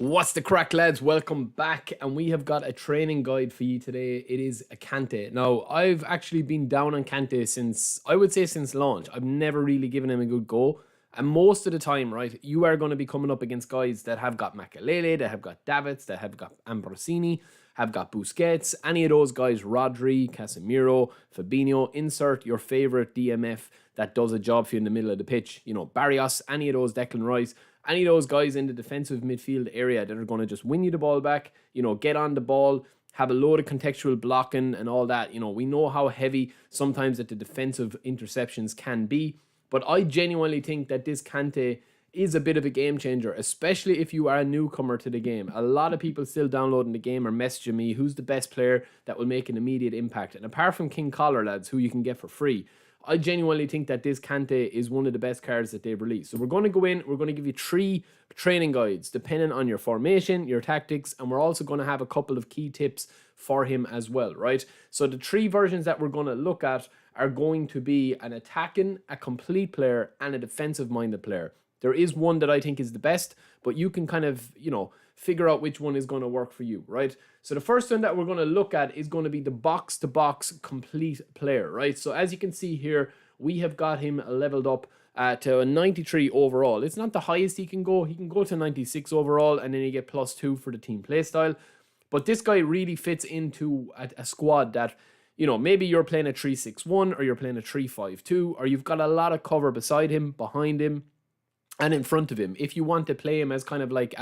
What's the crack, lads? Welcome back, and we have got a training guide for you today. It is a KANTE. Now, I've actually been down on KANTE since, I would say, since launch. I've never really given him a good go, and most of the time, right, you are going to be coming up against guys that have got Makelele, that have got Davids, that have got Ambrosini, have got Busquets, any of those guys, Rodri, Casemiro, Fabinho. Insert your favorite DMF that does a job for you in the middle of the pitch. You know, Barrios, any of those, Declan Rice, any of those guys in the defensive midfield area that are going to just win you the ball back, you know, get on the ball, have a load of contextual blocking and all that. You know, we know how heavy sometimes that the defensive interceptions can be, but I genuinely think that this KANTE is a bit of a game changer, especially if you are a newcomer to the game. A lot of people still downloading the game or messaging me, who's the best player that will make an immediate impact? And apart from King Collar, lads, who you can get for free, I genuinely think that this KANTE is one of the best cards that they've released. So we're going to go in, we're going to give you 3 training guides depending on your formation, your tactics, and we're also going to have a couple of key tips for him as well, right? So the 3 versions that we're going to look at are going to be an attacking, a complete player, and a defensive-minded player. There is one that I think is the best, but you can kind of, you know, figure out which one is going to work for you, right? So the first one that we're going to look at is going to be the box-to-box complete player, right? So as you can see here, we have got him leveled up to a 93 overall. It's not the highest he can go. He can go to 96 overall, and then you get +2 for the team playstyle. But this guy really fits into a squad that, you know, maybe you're playing a 3-6-1 or you're playing a 3-5-2, or you've got a lot of cover beside him, behind him, and in front of him. If you want to play him as kind of like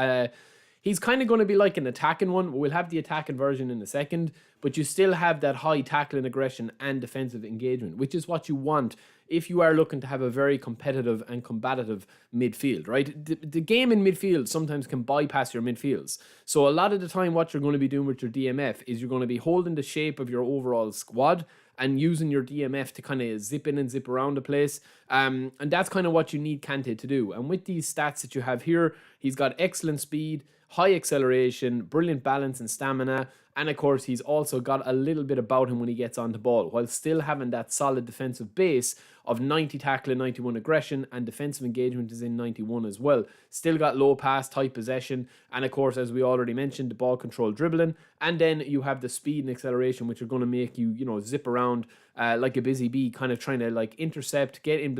he's kind of going to be like an attacking one. We'll have the attacking version in a second, but you still have that high tackling aggression and defensive engagement, which is what you want if you are looking to have a very competitive and combative midfield, right? The game in midfield sometimes can bypass your midfields. So a lot of the time what you're going to be doing with your DMF is you're going to be holding the shape of your overall squad and using your DMF to kind of zip in and zip around the place. And that's kind of what you need KANTE to do. And with these stats that you have here, he's got excellent speed, high acceleration, brilliant balance and stamina, and of course he's also got a little bit about him when he gets on the ball, while still having that solid defensive base of 90 tackling, 91 aggression, and defensive engagement is in 91 as well. Still got low pass, tight possession, and of course, as we already mentioned, the ball control dribbling, and then you have the speed and acceleration, which are going to make you, you know, zip around like a busy bee, kind of trying to like intercept, get in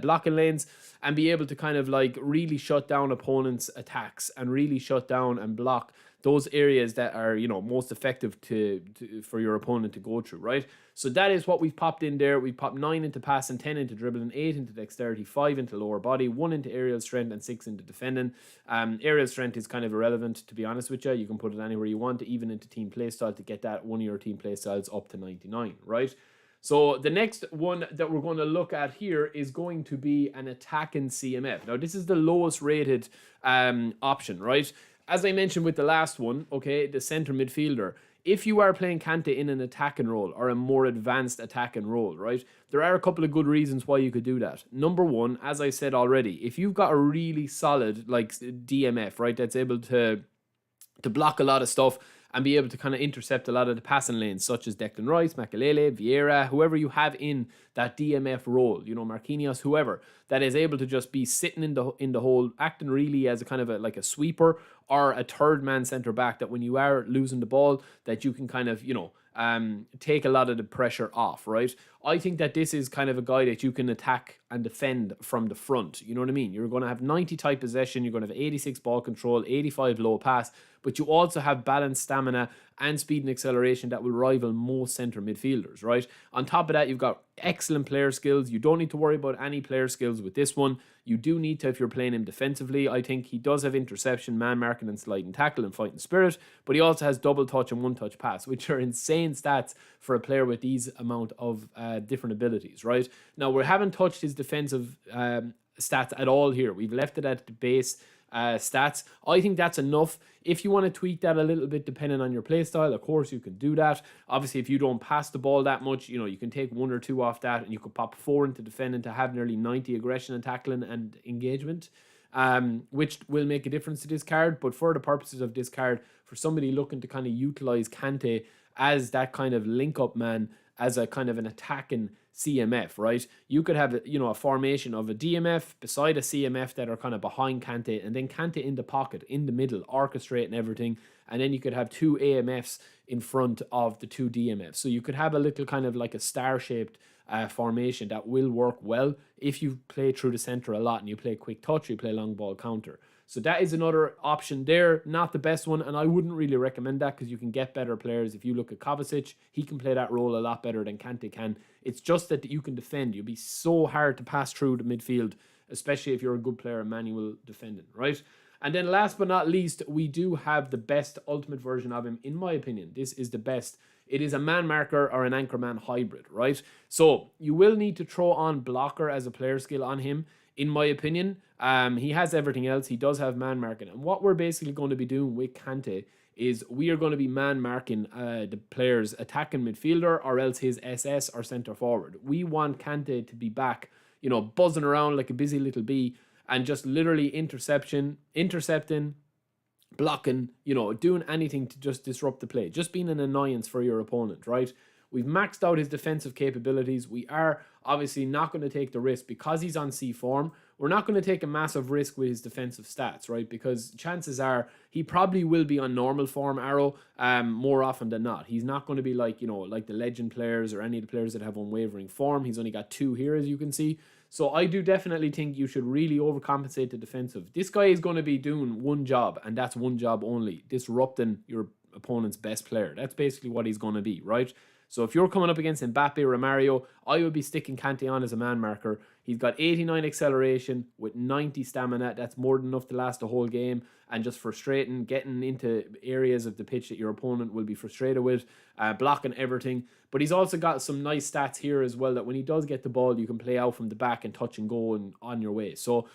blocking lanes, and be able to kind of like really shut down opponents' attacks and really shut down and block those areas that are, you know, most effective for your opponent to go through, right? So that is what we've popped in there. We popped 9 into passing, 10 into dribbling, 8 into dexterity, 5 into lower body, 1 into aerial strength, and 6 into defending. Aerial strength is kind of irrelevant, to be honest with you. You can put it anywhere you want, even into team playstyle, to get that one of your team playstyles up to 99, right? So the next one that we're going to look at here is going to be an attacking CMF. Now, this is the lowest rated option, right? As I mentioned with the last one, okay, the center midfielder, if you are playing KANTE in an attacking role or a more advanced attacking role, right, there are a couple of good reasons why you could do that. Number one, as I said already, if you've got a really solid like DMF, right, that's able to block a lot of stuff and be able to kind of intercept a lot of the passing lanes, such as Declan Rice, Makelele, Vieira, whoever you have in that DMF role, you know, Marquinhos, whoever, that is able to just be sitting in the hole, acting really as a kind of like a sweeper or a third man centre back, that when you are losing the ball, that you can kind of, you know, take a lot of the pressure off, right? I think that this is kind of a guy that you can attack and defend from the front. You know what I mean? You're going to have 90 tight possession, you're going to have 86 ball control, 85 low pass, but you also have balanced stamina and speed and acceleration that will rival most centre midfielders, right? On top of that, you've got excellent player skills. You don't need to worry about any player skills with this one. You do need to if you're playing him defensively. I think he does have interception, man marking, and sliding tackle and fighting spirit, but he also has double touch and one touch pass, which are insane stats for a player with these amount of different abilities, right? Now, we haven't touched his defensive stats at all here. We've left it at the base stats. I think that's enough. If you want to tweak that a little bit depending on your playstyle, of course you can do that. Obviously, if you don't pass the ball that much, you know, you can take 1 or 2 off that, and you could pop 4 into defending to have nearly 90 aggression and tackling and engagement, which will make a difference to this card. But for the purposes of this card, for somebody looking to kind of utilize KANTE as that kind of link up man, as a kind of an attacking CMF, right? You could have, a formation of a DMF beside a CMF that are kind of behind Kante, and then Kante in the pocket, in the middle, orchestrating everything. And then you could have two AMFs in front of the two DMFs. So you could have a little kind of like a star-shaped formation that will work well if you play through the center a lot and you play quick touch, you play long ball counter. So that is another option there. Not the best one, and I wouldn't really recommend that because you can get better players. If you look at Kovacic, he can play that role a lot better than Kante can. It's just that you can defend. You'll be so hard to pass through the midfield, especially if you're a good player in manual defending, right? And then last but not least, we do have the best ultimate version of him, in my opinion. This is the best. It is a man marker or an anchor man hybrid, right? So you will need to throw on blocker as a player skill on him, in my opinion. He has everything else. He does have man marking. And what we're basically going to be doing with Kante is we are going to be man marking the player's attacking midfielder or else his SS or centre forward. We want Kante to be back, buzzing around like a busy little bee and just literally intercepting, blocking, doing anything to just disrupt the play, just being an annoyance for your opponent, right? We've maxed out his defensive capabilities. We are obviously not going to take the risk because he's on C form. We're not going to take a massive risk with his defensive stats, right? Because chances are he probably will be on normal form arrow more often than not. He's not going to be like, like the legend players or any of the players that have unwavering form. He's only got 2 here, as you can see. So I do definitely think you should really overcompensate the defensive. This guy is going to be doing one job, and that's one job only: disrupting your opponent's best player. That's basically what he's going to be, right? So if you're coming up against Mbappe or Romario, I would be sticking Kante on as a man marker. He's got 89 acceleration with 90 stamina. That's more than enough to last a whole game, and just frustrating, getting into areas of the pitch that your opponent will be frustrated with, blocking everything. But he's also got some nice stats here as well, that when he does get the ball, you can play out from the back and touch and go and on your way. So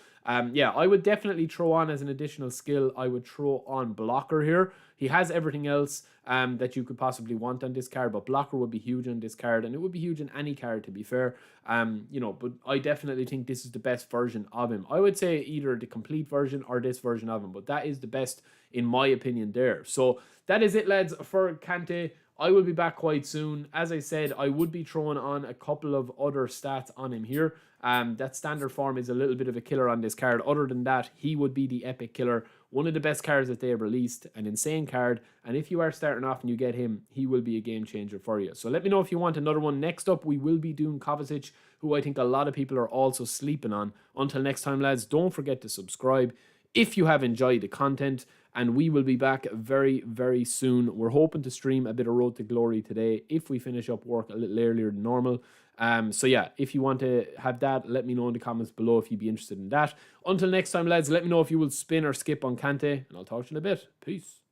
yeah, I would definitely throw on as an additional skill. I would throw on blocker here. He has everything else that you could possibly want on this card, but blocker would be huge on this card, and it would be huge in any card, to be fair. But I definitely think this is the best version of him. I would say either the complete version or this version of him, but that is the best in my opinion there. So that is it, lads, for Kante. I will be back quite soon. As I said, I would be throwing on a couple of other stats on him here. That standard form is a little bit of a killer on this card. Other than that, he would be the epic killer. One of the best cards that they have released. An insane card. And if you are starting off and you get him, he will be a game changer for you. So let me know if you want another one. Next up, we will be doing Kovacic, who I think a lot of people are also sleeping on. Until next time, lads, don't forget to subscribe if you have enjoyed the content. And we will be back very, very soon. We're hoping to stream a bit of Road to Glory today if we finish up work a little earlier than normal. So yeah, if you want to have that, let me know in the comments below if you'd be interested in that. Until next time, lads, let me know if you will spin or skip on Kante, and I'll talk to you in a bit. Peace.